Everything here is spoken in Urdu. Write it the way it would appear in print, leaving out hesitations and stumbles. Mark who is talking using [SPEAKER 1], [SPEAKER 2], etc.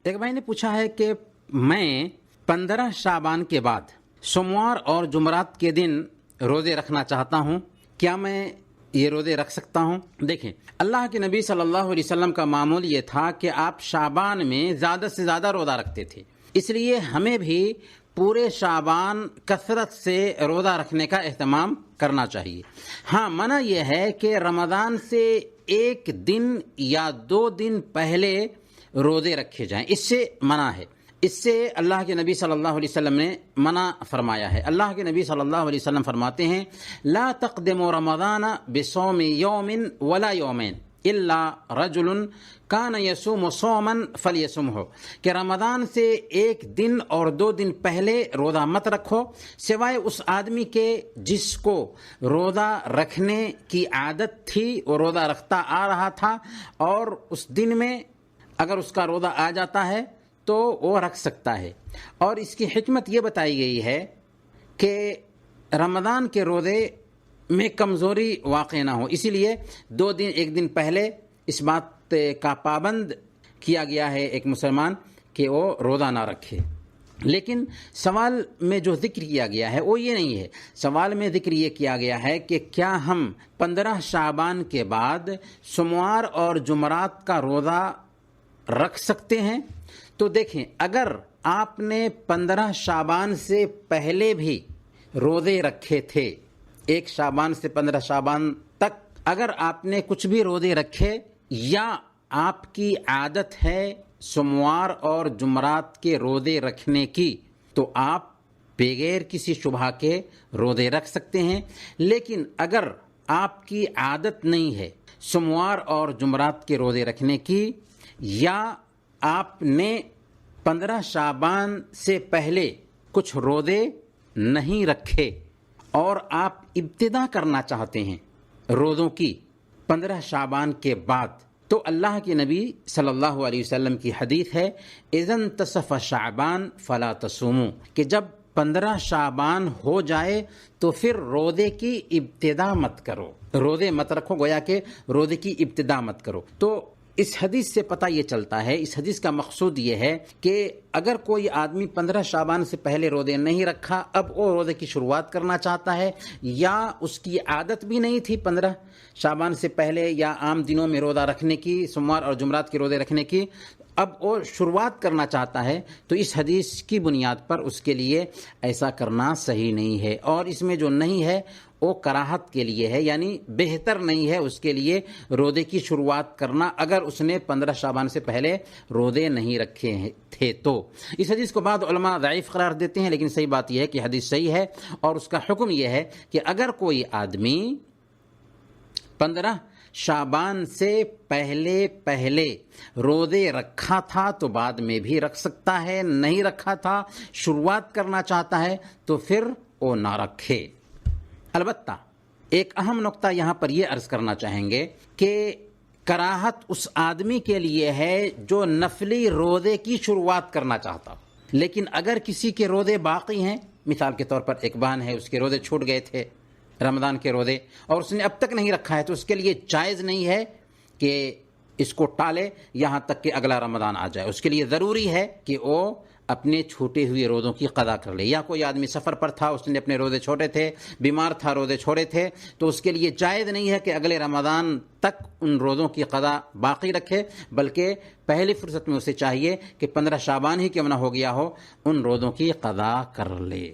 [SPEAKER 1] ایک بھائی نے پوچھا ہے کہ میں 15 شعبان کے بعد سوموار اور جمعرات کے دن روزے رکھنا چاہتا ہوں، کیا میں یہ روزے رکھ سکتا ہوں؟ دیکھیں، اللہ کے نبی صلی اللہ علیہ وسلم کا معمول یہ تھا کہ آپ شعبان میں زیادہ سے زیادہ روزہ رکھتے تھے، اس لیے ہمیں بھی پورے شعبان کثرت سے روزہ رکھنے کا اہتمام کرنا چاہیے۔ ہاں، منع یہ ہے کہ رمضان سے ایک دن یا 2 دن پہلے روزے رکھے جائیں، اس سے منع ہے، اس سے اللہ کے نبی صلی اللہ علیہ وسلم نے منع فرمایا ہے۔ اللہ کے نبی صلی اللہ علیہ وسلم فرماتے ہیں لا تقدموا رمضان بصوم یوم ولا یومین الا رجل کان یصوم صوما فلیصمہ، کہ رمضان سے ایک دن اور 2 دن پہلے روزہ مت رکھو سوائے اس آدمی کے جس کو روزہ رکھنے کی عادت تھی، وہ روزہ رکھتا آ رہا تھا اور اس دن میں اگر اس کا روزہ آ جاتا ہے تو وہ رکھ سکتا ہے۔ اور اس کی حکمت یہ بتائی گئی ہے کہ رمضان کے روزے میں کمزوری واقع نہ ہو، اسی لیے 2 دن 1 دن پہلے اس بات کا پابند کیا گیا ہے ایک مسلمان کہ وہ روزہ نہ رکھے۔ لیکن سوال میں جو ذکر کیا گیا ہے وہ یہ نہیں ہے، سوال میں ذکر یہ کیا گیا ہے کہ کیا ہم 15 شعبان کے بعد سوموار اور جمعرات کا روزہ رکھ سکتے ہیں؟ تو دیکھیں، اگر آپ نے 15 شعبان سے پہلے بھی روزے رکھے تھے، 1 شعبان سے 15 شعبان تک اگر آپ نے کچھ بھی روزے رکھے یا آپ کی عادت ہے سوموار اور جمعرات کے روزے رکھنے کی، تو آپ بغیر کسی شبہ کے روزے رکھ سکتے ہیں۔ لیکن اگر آپ کی عادت نہیں ہے سوموار اور جمعرات کے روزے رکھنے کی، یا آپ نے 15 شعبان سے پہلے کچھ روزے نہیں رکھے اور آپ ابتدا کرنا چاہتے ہیں روزوں کی 15 شعبان کے بعد، تو اللہ کے نبی صلی اللہ علیہ وسلم کی حدیث ہے اذا انتصف شعبان فلا تصوموا، کہ جب 15 شعبان ہو جائے تو پھر روزے کی ابتدا مت کرو، روزے مت رکھو، گویا کہ روزے کی ابتدا مت کرو۔ تو اس حدیث سے پتہ یہ چلتا ہے، اس حدیث کا مقصود یہ ہے کہ اگر کوئی آدمی 15 شعبان سے پہلے روزے نہیں رکھا، اب وہ روزے کی شروعات کرنا چاہتا ہے، یا اس کی عادت بھی نہیں تھی 15 شعبان سے پہلے یا عام دنوں میں روزہ رکھنے کی، سوموار اور جمعرات کے روزے رکھنے کی، اب وہ شروعات کرنا چاہتا ہے، تو اس حدیث کی بنیاد پر اس کے لیے ایسا کرنا صحیح نہیں ہے، اور اس میں جو نہیں ہے وہ کراہت کے لیے ہے، یعنی بہتر نہیں ہے اس کے لیے روزے کی شروعات کرنا اگر اس نے 15 شعبان سے پہلے روزے نہیں رکھے تھے۔ تو اس حدیث کو بعض علماء ضعیف قرار دیتے ہیں، لیکن صحیح بات یہ ہے کہ حدیث صحیح ہے، اور اس کا حکم یہ ہے کہ اگر کوئی آدمی 15 شعبان سے پہلے روزے رکھا تھا تو بعد میں بھی رکھ سکتا ہے، نہیں رکھا تھا شروعات کرنا چاہتا ہے تو پھر وہ نہ رکھے۔ البتہ ایک اہم نقطہ یہاں پر یہ عرض کرنا چاہیں گے کہ کراہت اس آدمی کے لیے ہے جو نفلی روزے کی شروعات کرنا چاہتا، لیکن اگر کسی کے روزے باقی ہیں، مثال کے طور پر ایک بہن ہے، اس کے روزے چھوٹ گئے تھے رمضان کے روزے اور اس نے اب تک نہیں رکھا ہے، تو اس کے لیے جائز نہیں ہے کہ اس کو ٹالے یہاں تک کہ اگلا رمضان آ جائے، اس کے لیے ضروری ہے کہ وہ اپنے چھوٹے ہوئے روزوں کی قضا کر لے۔ یا کوئی آدمی سفر پر تھا، اس نے اپنے روزے چھوٹے تھے، بیمار تھا، روزے چھوڑے تھے، تو اس کے لیے جائز نہیں ہے کہ اگلے رمضان تک ان روزوں کی قضا باقی رکھے، بلکہ پہلی فرصت میں اسے چاہیے کہ 15 شعبان ہی کیوں نہ ہو گیا ہو، ان روزوں کی قضا کر لے۔